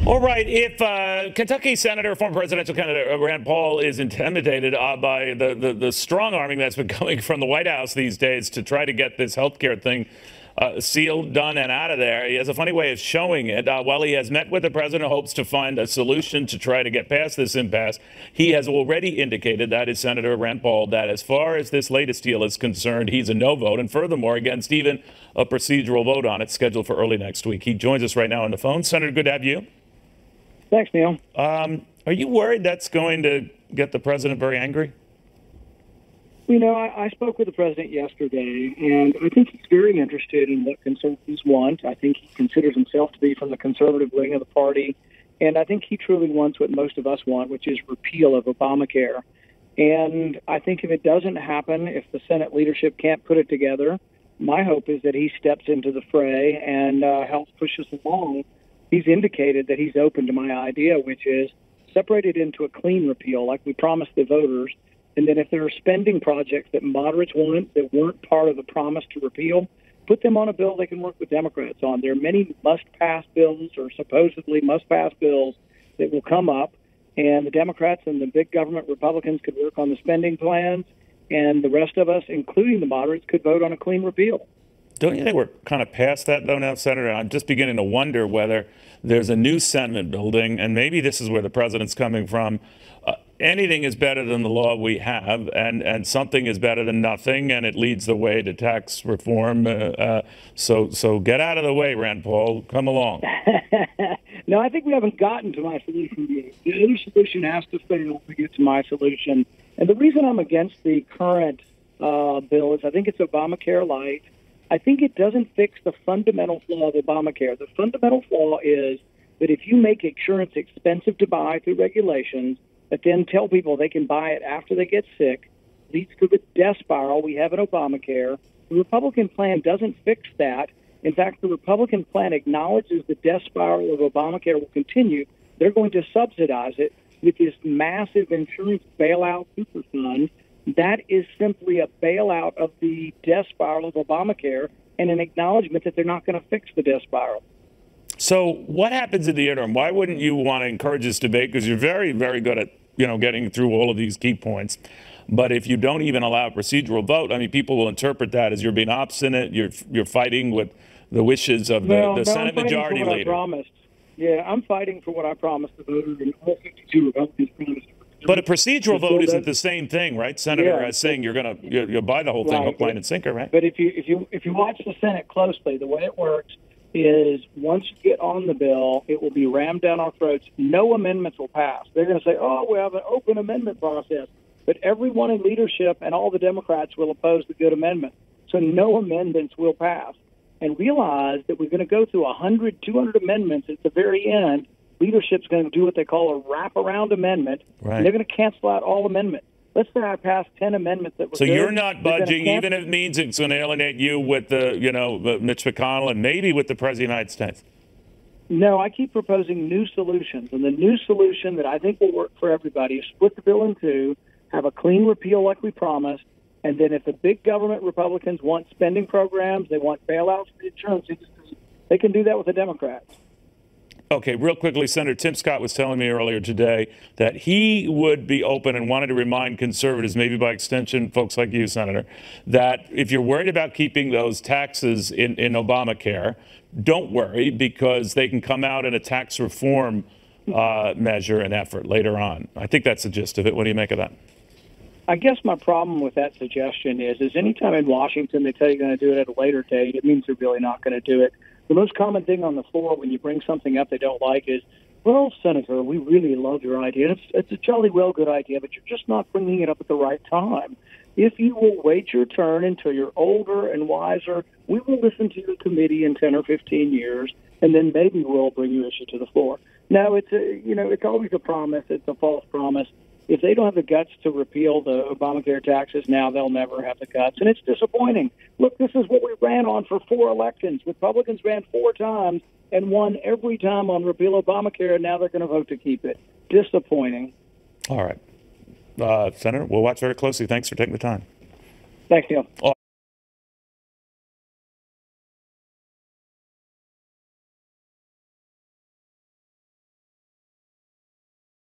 All right. If Kentucky Senator, former presidential candidate Rand Paul is intimidated by the strong arming that's been coming from the White House these days to try to get this health care thing sealed, done, and out of there, he has a funny way of showing it. While he has met with the president, hopes to find a solution to try to get past this impasse, he has already indicated, that is Senator Rand Paul, that as far as this latest deal is concerned, he's a no vote, and furthermore, against even a procedural vote on it scheduled for early next week. He joins us right now on the phone. Senator, good to have you. Thanks, Neil. Are you worried that's going to get the president very angry? You know, I spoke with the president yesterday, and I think he's very interested in what conservatives want. I think he considers himself to be from the conservative wing of the party, and I think he truly wants what most of us want, which is repeal of Obamacare. And I think if it doesn't happen, if the Senate leadership can't put it together, my hope is that he steps into the fray and helps push us along. He's indicated that he's open to my idea, which is separate it into a clean repeal, like we promised the voters. And then if there are spending projects that moderates want that weren't part of the promise to repeal, put them on a bill they can work with Democrats on. There are many must-pass bills or supposedly must-pass bills that will come up, and the Democrats and the big government Republicans could work on the spending plans, and the rest of us, including the moderates, could vote on a clean repeal. Don't you think we're kind of past that, though, now, Senator? I'm just beginning to wonder whether there's a new Senate building, and maybe this is where the president's coming from. Anything is better than the law we have, and something is better than nothing, and it leads the way to tax reform. So get out of the way, Rand Paul. Come along. No, I think we haven't gotten to my solution yet. The other solution has to fail to get to my solution. And the reason I'm against the current bill is I think it's Obamacare light. I think it doesn't fix the fundamental flaw of Obamacare. The fundamental flaw is that if you make insurance expensive to buy through regulations, but then tell people they can buy it after they get sick, leads to the death spiral we have in Obamacare. The Republican plan doesn't fix that. In fact, the Republican plan acknowledges the death spiral of Obamacare will continue. They're going to subsidize it with this massive insurance bailout super fund. That is simply a bailout of the death spiral of Obamacare and an acknowledgement that they're not going to fix the death spiral. So what happens in the interim? Why wouldn't you want to encourage this debate? Because you're very, very good at, getting through all of these key points. But if you don't even allow a procedural vote, I mean, people will interpret that as you're being obstinate. You're fighting with the wishes of the Senate Majority Leader. Yeah, I'm fighting for what I promised the voters, and all 52 Republicans promised. But a procedural vote isn't the same thing, right, Senator? As saying you'll buy the whole thing, hook, line, and sinker, right? But if you watch the Senate closely, the way it works is once you get on the bill, it will be rammed down our throats. No amendments will pass. They're going to say, "Oh, we have an open amendment process," but everyone in leadership and all the Democrats will oppose the good amendment, so no amendments will pass. And realize that we're going to go through 100, 200 amendments at the very end. Leadership's going to do what they call a wraparound amendment, and they're going to cancel out all amendments. Let's say I passed 10 amendments that were so good. You're not budging, even if it means it's going to alienate you with Mitch McConnell and maybe with the President of the United States. No, I keep proposing new solutions, and the new solution that I think will work for everybody is split the bill in two, have a clean repeal like we promised, and then if the big government Republicans want spending programs, they want bailouts for the insurance industry, they can do that with the Democrats. Okay, real quickly, Senator Tim Scott was telling me earlier today that he would be open and wanted to remind conservatives, maybe by extension, folks like you, Senator, that if you're worried about keeping those taxes in Obamacare, don't worry, because they can come out in a tax reform measure and effort later on. I think that's the gist of it. What do you make of that? I guess my problem with that suggestion is anytime in Washington they tell you you're going to do it at a later date, it means they're really not going to do it. The most common thing on the floor when you bring something up they don't like is, "Well, Senator, we really love your idea. It's a jolly well good idea, but you're just not bringing it up at the right time. If you will wait your turn until you're older and wiser, we will listen to your committee in 10 or 15 years, and then maybe we'll bring your issue to the floor." Now, it's always a promise. It's a false promise. If they don't have the guts to repeal the Obamacare taxes now, they'll never have the guts. And it's disappointing. Look, this is what we ran on for 4 elections. Republicans ran 4 times and won every time on repeal Obamacare, and now they're going to vote to keep it. Disappointing. All right. Senator, we'll watch very closely. Thanks for taking the time. Thanks, Neil.